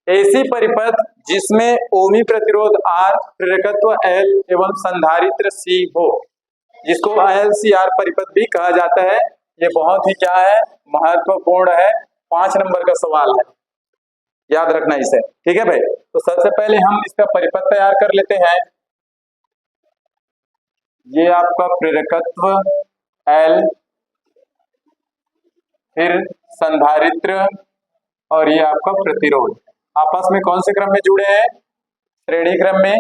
ऐसी परिपथ जिसमें ओमी प्रतिरोध R, प्रेरकत्व L एवं संधारित्र C हो, जिसको LCR परिपथ भी कहा जाता है। ये बहुत ही क्या है, महत्वपूर्ण है, 5 नंबर का सवाल है, याद रखना इसे। ठीक है भाई, तो सबसे पहले हम इसका परिपथ तैयार कर लेते हैं। ये आपका प्रेरकत्व L, फिर संधारित्र और ये आपका प्रतिरोध आपस में कौन से क्रम में जुड़े हैं, श्रेणी क्रम में,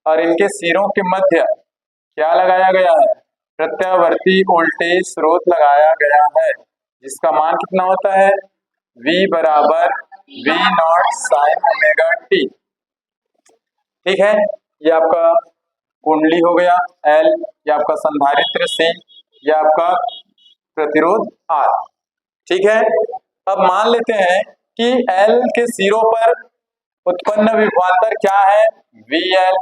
और इनके सिरों के मध्य क्या लगाया गया है, प्रत्यावर्ती वोल्टेज स्रोत लगाया गया है, जिसका मान कितना होता है, V बराबर V0 sin ओमेगा t। ठीक है, ये आपका कुंडली हो गया L, ये आपका संधारित्र C, ये आपका प्रतिरोध R। ठीक है, अब मान लेते हैं कि L के सिरों पर उत्पन्न विभवांतर क्या है, VL,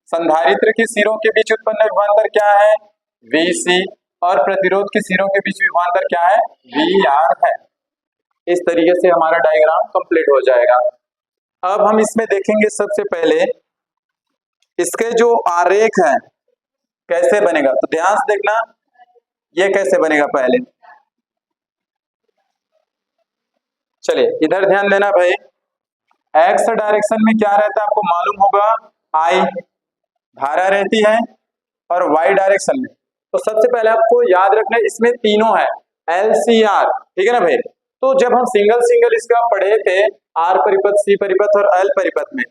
संधारित्र के सिरों के बीच उत्पन्न विभवांतर क्या है, VC, और प्रतिरोध के सिरों के बीच विभवांतर क्या है, VR है। इस तरीके से हमारा डायग्राम कंप्लीट हो जाएगा। अब हम इसमें देखेंगे सबसे पहले इसके जो आरेख है कैसे बनेगा, तो ध्यान से देखना ये कैसे बनेगा। पहले चलिए इधर ध्यान देना भाई, एक्स डायरेक्शन में क्या रहता है आपको मालूम होगा, I धारा रहती है, और वाई डायरेक्शन में, तो सबसे पहले आपको याद रखना है इसमें तीनों है LCR। ठीक है ना भाई, तो जब हम सिंगल सिंगल इसका पढ़े थे R परिपथ, C परिपथ और L परिपथ में,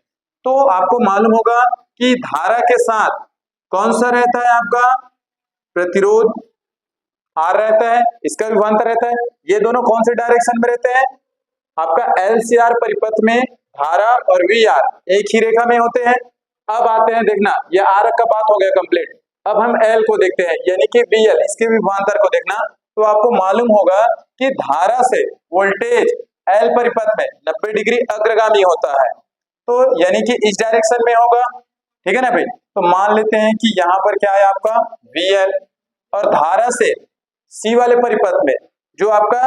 तो आपको मालूम होगा कि धारा के साथ कौन सा रहता है आपका, प्रतिरोध R रहता है, इसका विभवांतर रहता है। ये दोनों कौन से डायरेक्शन में रहते हैं, आपका LCR परिपथ में धारा और VR एक ही रेखा में होते हैं। अब आते हैं देखना, ये R का बात हो गया कंप्लीट। अब हम L को देखते हैं, यानी कि VL, इसके विभवांतर को देखना, तो आपको मालूम होगा कि धारा से वोल्टेज L परिपथ में 90 डिग्री अग्रगामी होता है, तो यानी कि इस डायरेक्शन में होगा। ठीक है ना भाई, तो मान लेते हैं कि यहाँ पर क्या है आपका VL, और धारा से C वाले परिपथ में जो आपका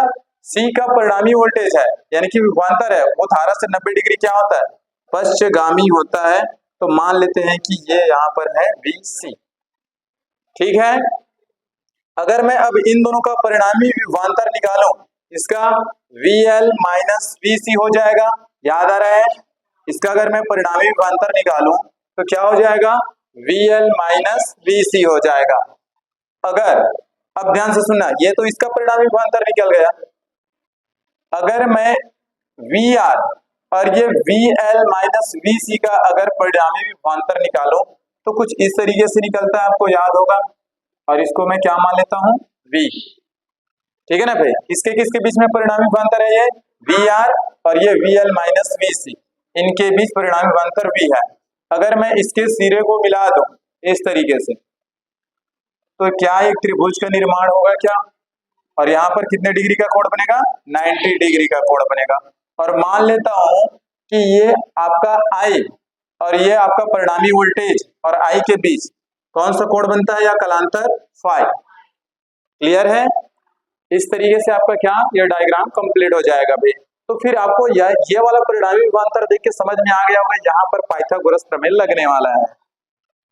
C का परिणामी वोल्टेज है, यानी कि विभवांतर है, वो धारा से 90 डिग्री क्या होता है, पश्चगामी होता है। तो मान लेते हैं कि ये यहाँ पर है VC। ठीक है, अगर मैं अब इन दोनों का परिणामी विभवांतर निकालूं, इसका VL माइनस VC हो जाएगा, याद आ रहा है। इसका अगर मैं परिणामी विभवांतर निकालूं तो क्या हो जाएगा, VL माइनस VC हो जाएगा। अगर, अब ध्यान से सुनना, ये तो इसका परिणामी विभवांतर निकल गया। अगर मैं VR और ये VL माइनस VC का अगर परिणामी विभवांतर निकालो तो कुछ इस तरीके से निकलता है, आपको याद होगा, और इसको मैं क्या मान लेता हूं, V। ठीक है ना भाई, इसके किसके बीच में परिणामी विभवांतर है, ये VR और ये VL माइनस VC, इनके बीच परिणामी विभवांतर V है। अगर मैं इसके सिरे को मिला दूं इस तरीके से, तो क्या एक त्रिभुज का निर्माण होगा क्या, और यहाँ पर कितने डिग्री का कोण बनेगा, 90 डिग्री का कोण बनेगा। और मान लेता हूं कि ये आपका I और ये आपका परिणामी वोल्टेज और I के बीच कौन सा कोण बनता है, या कलांतर फाई। क्लियर है, इस तरीके से आपका क्या, ये डायग्राम कंप्लीट हो जाएगा भाई। तो फिर आपको ये वाला परिणामी विभवांतर देख के समझ में आ गया होगा, यहाँ पर पाइथागोरस प्रमेय लगने वाला है,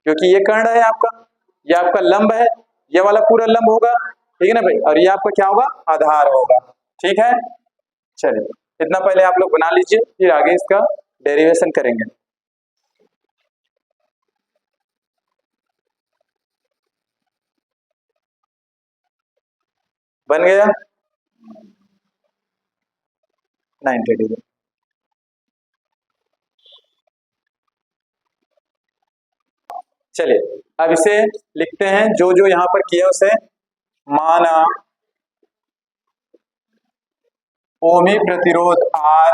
क्योंकि ये कर्ण है आपका, ये आपका लंब है, ये वाला पूरा लंब होगा। ठीक है ना भाई, और ये आपका क्या होगा, आधार होगा। ठीक है, चलिए इतना पहले आप लोग बना लीजिए, फिर आगे इसका डेरिवेशन करेंगे। बन गया 90 डिग्री। चलिए अब इसे लिखते हैं, जो जो यहाँ पर किया उसे। माना ओमी प्रतिरोध R,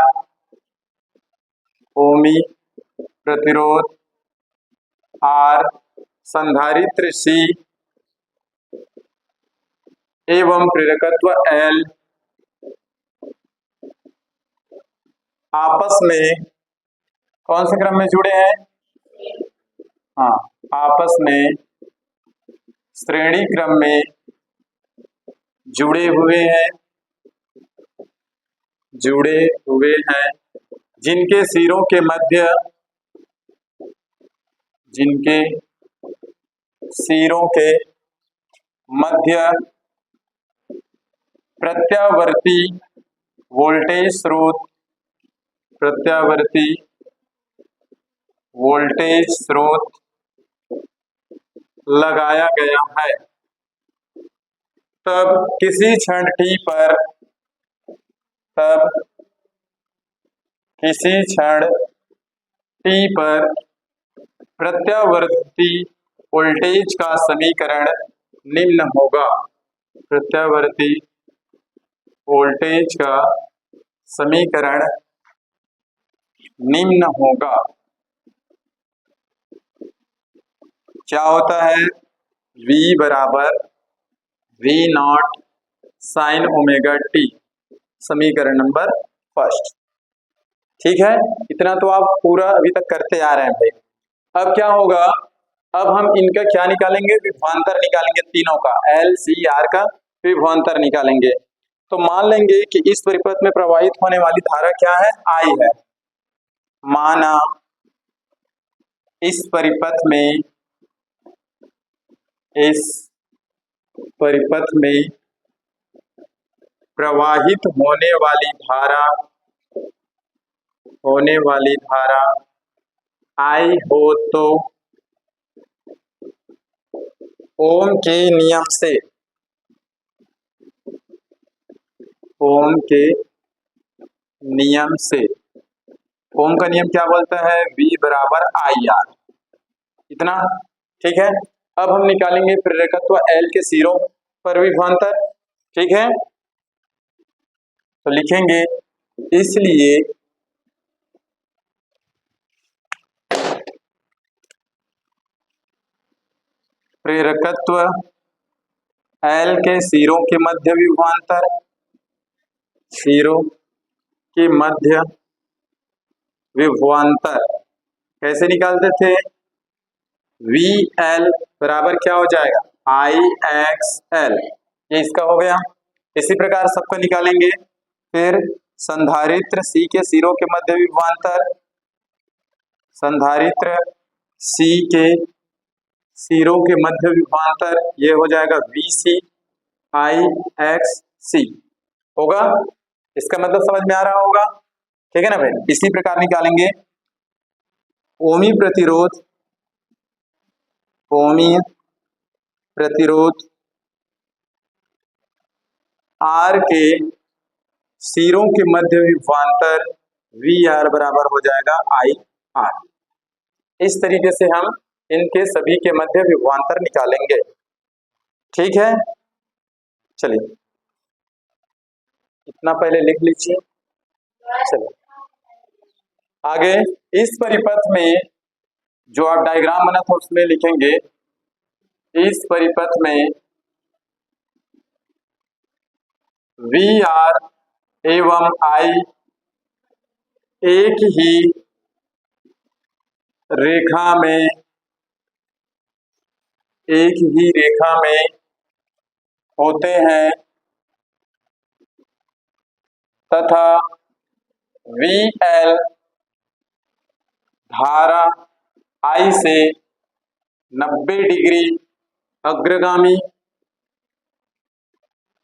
ओमी प्रतिरोध R, संधारित्र C एवं प्रेरकत्व L आपस में कौन से क्रम में जुड़े हैं, हाँ, आपस में श्रेणी क्रम में जुड़े हुए हैं, जुड़े हुए हैं। जिनके सिरों के मध्य, जिनके सिरों के मध्य प्रत्यावर्ती वोल्टेज स्रोत, प्रत्यावर्ती वोल्टेज स्रोत लगाया गया है, तब किसी क्षण t पर, तब किसी क्षण t पर प्रत्यावर्ती वोल्टेज का समीकरण निम्न होगा। प्रत्यावर्ती वोल्टेज का समीकरण निम्न होगा। क्या होता है? V बराबर V not sine omega T, समीकरण नंबर फर्स्ट। ठीक है, इतना तो आप पूरा अभी तक करते आ रहे हैं भाई। अब क्या होगा, अब हम इनका क्या निकालेंगे? विभवांतर निकालेंगे, तीनों का, एल सी आर का विभवांतर निकालेंगे। तो मान लेंगे कि इस परिपथ में प्रवाहित होने वाली धारा क्या है? आई है। माना इस परिपथ में, इस परिपथ में प्रवाहित होने वाली धारा, होने वाली धारा आई हो तो ओम के नियम से, ओम के नियम से, ओम का नियम क्या बोलता है? V बराबर आई आर, इतना। ठीक है, अब हम निकालेंगे प्रेरकत्व L के सिरों पर विभवांतर। ठीक है, तो लिखेंगे इसलिए प्रेरकत्व L के सिरों के मध्य विभवांतर, सिरों के मध्य विभवांतर कैसे निकालते थे? VL बराबर क्या हो जाएगा? IXL, ये इसका हो गया। इसी प्रकार सबका निकालेंगे। फिर संधारित्र C के सिरों के मध्य विभवांतर, संधारित्र C के सिरों के मध्य विभवांतर, ये हो जाएगा VC IXC होगा। इसका मतलब समझ में आ रहा होगा? ठीक है ना भाई। इसी प्रकार निकालेंगे ओमी प्रतिरोध, ओमी प्रतिरोध R के सिरों के मध्य विभवांतर VR बराबर हो जाएगा IR। इस तरीके से हम इनके सभी के मध्य विभवांतर निकालेंगे। ठीक है, चलिए इतना पहले लिख लीजिए। चलिए आगे, इस परिपथ में जो आप डायग्राम बना था उसमें लिखेंगे, इस परिपथ में VR एवं I एक ही रेखा में, एक ही रेखा में होते हैं तथा VL धारा I से 90 डिग्री अग्रगामी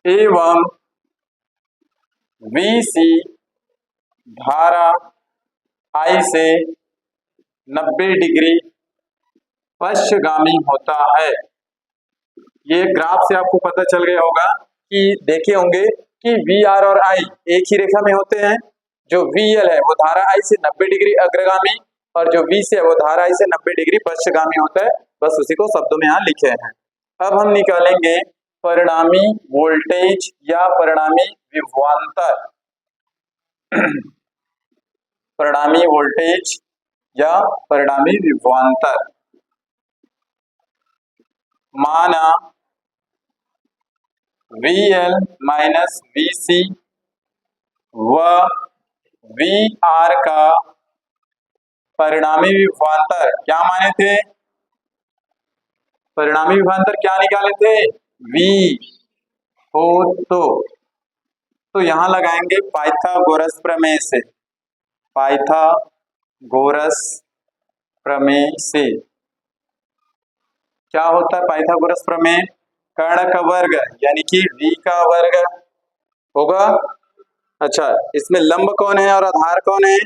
एवं VC धारा I से 90 डिग्री पश्चगामी होता है। ये ग्राफ से आपको पता चल गया होगा कि देखे होंगे कि VR और I एक ही रेखा में होते हैं। जो VL है वो धारा I से 90 डिग्री अग्रगामी और जो VC है वो धारा I से 90 डिग्री पश्चगामी होता है। बस उसी को शब्दों में यहाँ लिखे हैं। अब हम निकालेंगे परिणामी वोल्टेज या परिणामी विभवांतर, परिणामी वोल्टेज या परिणामी विभवांतर। माना VL माइनस VC व VR का परिणामी विभवांतर क्या माने थे? परिणामी विभवांतर क्या निकाले थे? V हो तो यहां लगाएंगे पाइथागोरस प्रमेय से। पाइथागोरस प्रमेय से। क्या होता है पाइथागोरस प्रमेय? कर्ण का वर्ग यानी कि v का वर्ग होगा। अच्छा, इसमें लंब कौन है और आधार कौन है?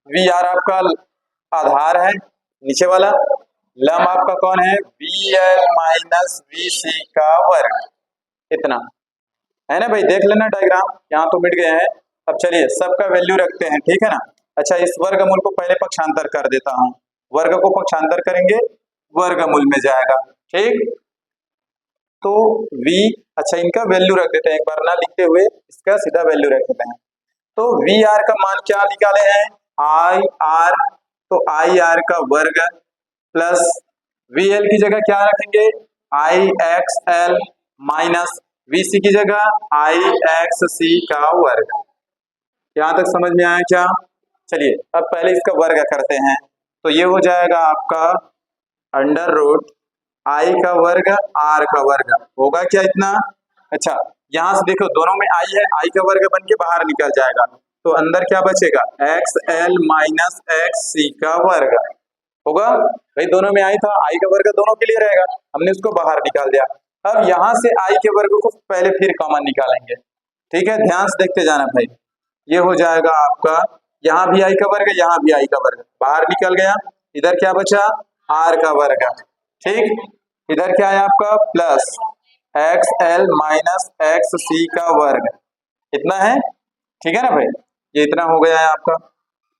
वी आर आपका आधार है, नीचे वाला लंब आपका कौन है? वी एल माइनस वी सी का वर्ग। इतना है ना भाई, देख लेना डायग्राम, यहाँ तो मिट गए हैं। अब चलिए सबका वैल्यू रखते हैं, ठीक है ना। अच्छा, इस वर्गमूल को पहले पक्षांतर कर देता हूँ, वर्ग को पक्षांतर करेंगे वर्गमूल में जाएगा, ठीक। तो v, अच्छा इनका वैल्यू रख देते हैं, एक बार ना लिखते हुए इसका सीधा वैल्यू रख देते हैं। तो वी आर का मान क्या निकाले हैं? आई आर, तो आई आर का वर्ग प्लस वी एल की जगह क्या रखेंगे? आई एक्स एल माइनस वी सी की जगह आई एक्स सी का वर्ग। यहां तक समझ में आया क्या? चलिए अब पहले इसका वर्ग करते हैं, तो ये हो जाएगा आपका अंडर रूट आई का वर्ग आर का वर्ग, होगा क्या इतना? अच्छा, यहां से देखो दोनों में आई है, आई का वर्ग बन के बाहर निकल जाएगा, तो अंदर क्या बचेगा? X L minus X C का वर्ग होगा। भाई दोनों में आई था, आई का वर्ग दोनों के लिए रहेगा, हमने उसको बाहर निकाल दिया। अब यहां से आई के वर्ग को पहले फिर कॉमन निकालेंगे, ठीक है, ध्यान से देखते जाना भाई। ये हो जाएगा आपका, यहाँ भी आई का वर्ग, यहाँ भी आई का वर्ग बाहर निकल गया, इधर क्या बचा? आर का वर्ग, ठीक। इधर क्या है आपका? Plus X L minus X C का वर्ग, इतना है, ठीक है ना भाई, ये इतना हो गया है आपका।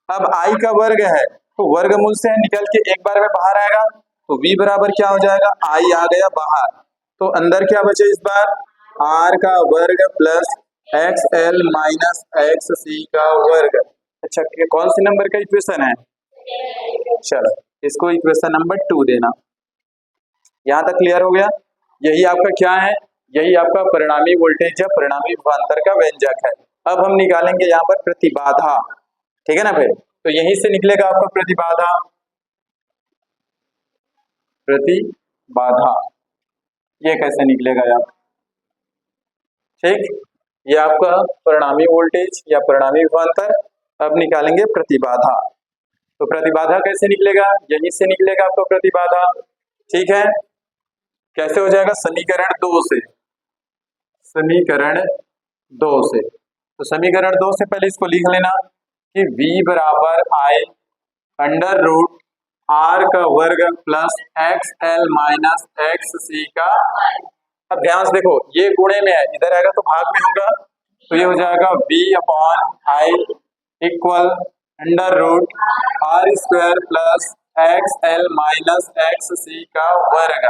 अब आई का वर्ग है, तो वर्गमूल से निकल के एक बार में बाहर आएगा, तो v बराबर क्या हो जाएगा? आई आ गया बाहर, तो अंदर क्या बचे इस बार? आर का वर्ग plus X L minus X C का वर्ग। अच्छा, कौन से नंबर का इक्वेशन है? चलो इसको इक्वेशन नंबर 2 देना। यहाँ तक क्लियर हो गया? यही आपका क्या है? यही आपका परिणामी वोल्टेज या परिणामी विभवांतर का व्यंजक है। अब हम निकालेंगे यहाँ पर प्रतिबाधा, ठीक है ना भाई, तो यहीं से निकलेगा आपका प्रतिबाधा। प्रतिबाधा ये कैसे निकलेगा यार? ठीक, ये आपका परिणामी वोल्टेज या परिणामी विभवांतर। अब निकालेंगे प्रतिबाधा, तो प्रतिबाधा कैसे निकलेगा? यहीं से निकलेगा आपका प्रतिबाधा, ठीक है। कैसे हो जाएगा? समीकरण 2 से, समीकरण 2 से, तो समीकरण 2 से पहले इसको लिख लेना कि v बराबर आई अंडर रूट आर का वर्ग plus X L minus X C का। अब ध्यान से देखो, ये गुणे में है, इधर आएगा तो भाग में होगा, तो ये हो जाएगा v upon I equal under root R square plus X L minus X C का वर्ग,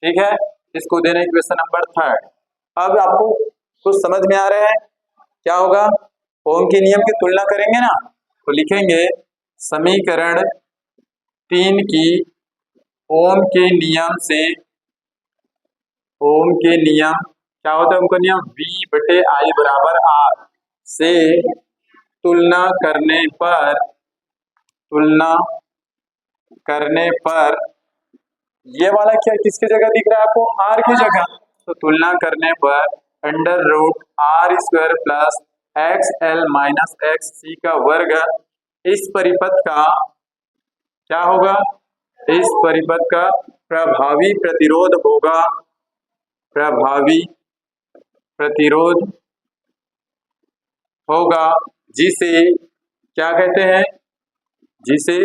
ठीक है। इसको देना इक्वेशन नंबर 3। अब आपको कुछ समझ में आ रहा है? क्या होगा? ओम के नियम की तुलना करेंगे ना, तो लिखेंगे समीकरण 3 की ओम के नियम से, ओम के नियम क्या होता है? ओम का नियम v बटे आई बराबर आर से तुलना करने पर, तुलना करने पर ये वाला क्या किसकी जगह दिख रहा है आपको? आर की जगह, तो तुलना करने पर under root R square plus X L minus X C का वर्ग, इस परिपथ का क्या होगा? इस परिपथ का प्रभावी प्रतिरोध होगा, प्रभावी प्रतिरोध होगा, जिसे क्या कहते हैं? जिसे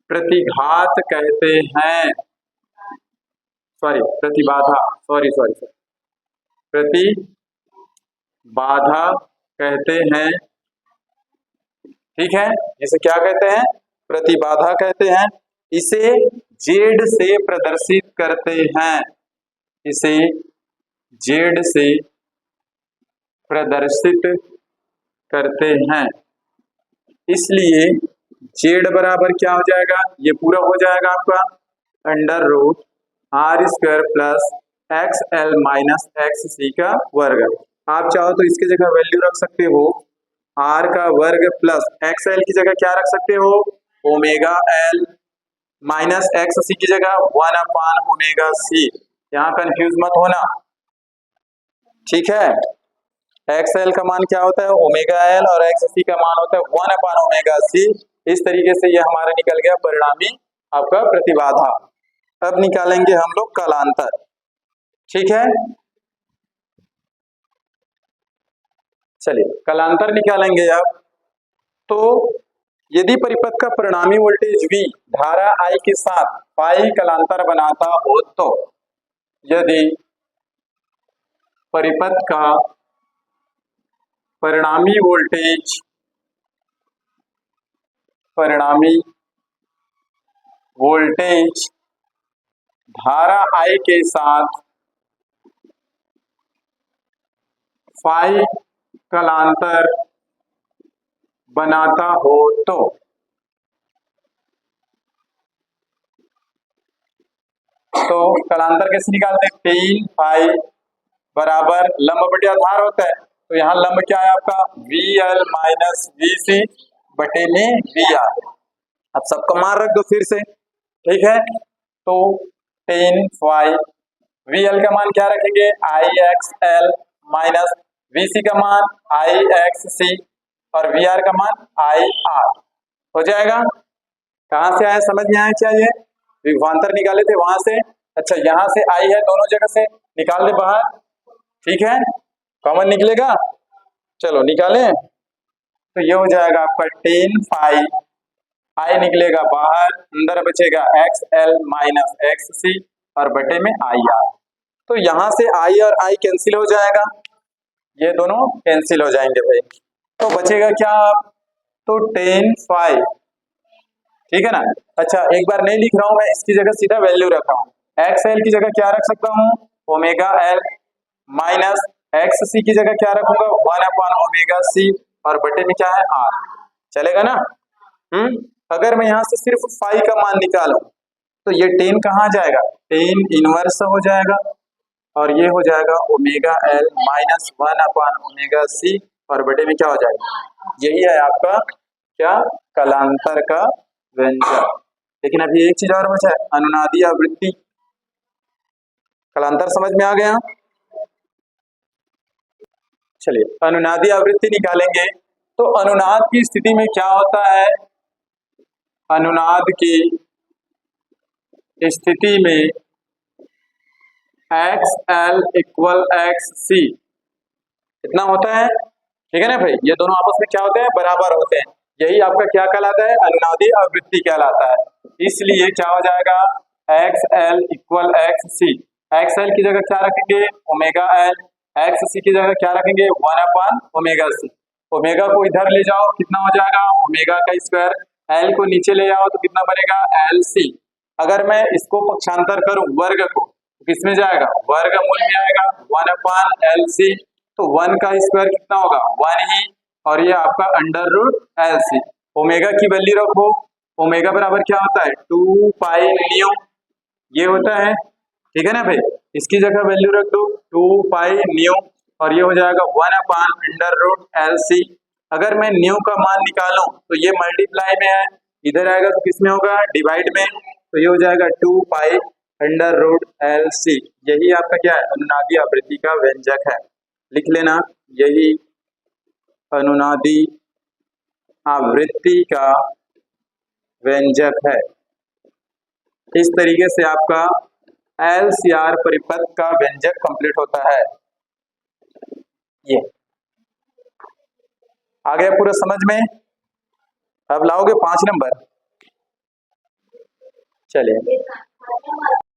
प्रतिघात कहते हैं, सॉरी प्रतिबाधा, सॉरी सॉरी सॉरी प्रतिबाधा कहते हैं, ठीक है। इसे क्या कहते हैं? प्रतिबाधा कहते हैं। इसे जेड से प्रदर्शित करते हैं, इसे जेड से प्रदर्शित करते हैं, इसलिए जेड बराबर क्या हो जाएगा? ये पूरा हो जाएगा आपका under root R square plus X L minus X C का वर्ग। आप चाहो तो इसकी जगह वैल्यू रख सकते हो आर का वर्ग प्लस एक्स एल की जगह क्या रख सकते हो? ओमेगा एल माइनस एक्स सी की जगह 1/ओमेगा सी। यहाँ कंफ्यूज मत होना, ठीक है। एक्स एल का मान क्या होता है ओमेगा एल और एक्स सी का मान होता है 1/ओमेगा सी। इस तरीके से ये हमारा निकल गया परिणामी आपका प्रतिबाधा। अब निकालेंगे हम लोग कालांतर। ठीक है, चलिए कालांतर निकालेंगे अब। तो यदि परिपथ का परिणामी वोल्टेज V धारा I के साथ पाई कालांतर बनाता हो, तो यदि परिपथ का परिणामी वोल्टेज धारा I के साथ फाई कालांतर बनाता हो, तो कालांतर कैसे निकालते हैं? 3 फाई बराबर लंब बटे आधार होता है, तो यहाँ लंब क्या है आपका VL माइनस VC बटे में VR। अब सबका मान रख दो फिर से, ठीक है। तो 10 फाई VL का मान क्या रखेंगे IXL माइनस VC का मान IXC और VR का मान IR हो जाएगा। कहाँ से आया, समझ में आया क्या? ये विभवांतर निकाले थे वहां से। अच्छा, यहाँ से I है, दोनों जगह से निकाल दे बाहर, ठीक है, कॉमन निकलेगा। चलो निकालें, तो ये हो जाएगा आपका 10 फाई I निकलेगा बाहर, अंदर बचेगा XL माइनस XC और बटे में IR। तो यहाँ से I और I कैंसिल हो जाएगा, ये दोनों कैंसिल हो जाएंगे भाई। तो बचेगा क्या आप? तो 10 फाई, ठीक है ना। अच्छा, एक बार नहीं लिख रहा हूं मैं, इसकी जगह सीधा वैल्यू रखा हूं। XL की जगह क्या रख सकता हूं ओमेगा L माइनस XC की जगह क्या रखूंगा 1/ओमेगा C और बटे में क्या है R। चलेगा ना? अगर मैं यहाँ से सिर्फ फाई का मान निकालूं तो ये 10 कहाँ जाएगा, 10 इनवर्स हो जाएगा और ये हो जाएगा ओमेगा L माइनस 1/ओमेगा C और बटे में क्या हो जाएगा, यही है आपका क्या कालांतर का व्यंजक। लेकिन अभी एक चीज और बचा है, अनुनादी आवृत्ति। कालांतर समझ में आ गया? चलिए अनुनादी आवृत्ति निकालेंगे। तो अनुनाद की स्थिति में क्या होता है, अनुनाद की स्थिति में XL इक्वल XC कितना होता है, ठीक है ना भाई। ये दोनों आपस में क्या होते हैं, बराबर होते हैं। यही आपका क्या कहलाता है, अनुनादी आवृत्ति कहलाता है। इसलिए क्या हो जाएगा XL इक्वल XC। XL की जगह क्या रखेंगे ओमेगा L, XC की जगह क्या रखेंगे 1/ओमेगा C। ओमेगा को इधर ले जाओ, कितना हो जाएगा ओमेगा का स्क्वायर। L को नीचे ले जाओ तो कितना बनेगा LC। अगर मैं इसको पक्षांतर करूं वर्ग को, तो किसमें जाएगा वर्गमूल में आएगा 1/LC। तो 1 का स्क्वायर कितना होगा 1 ही, और ये आपका अंडर रूट LC। ओमेगा की वैल्यू रखो, ओमेगा बराबर क्या होता है 2 पाई न्यू, ये होता है, ठीक है ना भाई। इसकी जगह वैल्यू रख दो 2 पाई न्यू और ये हो जाएगा 1/√LC। अगर मैं न्यू का मान निकालूं तो ये मल्टीप्लाई में है, इधर आएगा तो किसमें होगा डिवाइड में, तो ये हो जाएगा 2 पाई√LC। यही आपका क्या है अनुनादी आवृत्ति का व्यंजक है, लिख लेना, यही अनुनादी आवृत्ति का व्यंजक है। इस तरीके से आपका LCR परिपथ का व्यंजक कंप्लीट होता है। ये आ गया पूरा समझ में। अब लाओगे 5 नंबर, चलिए।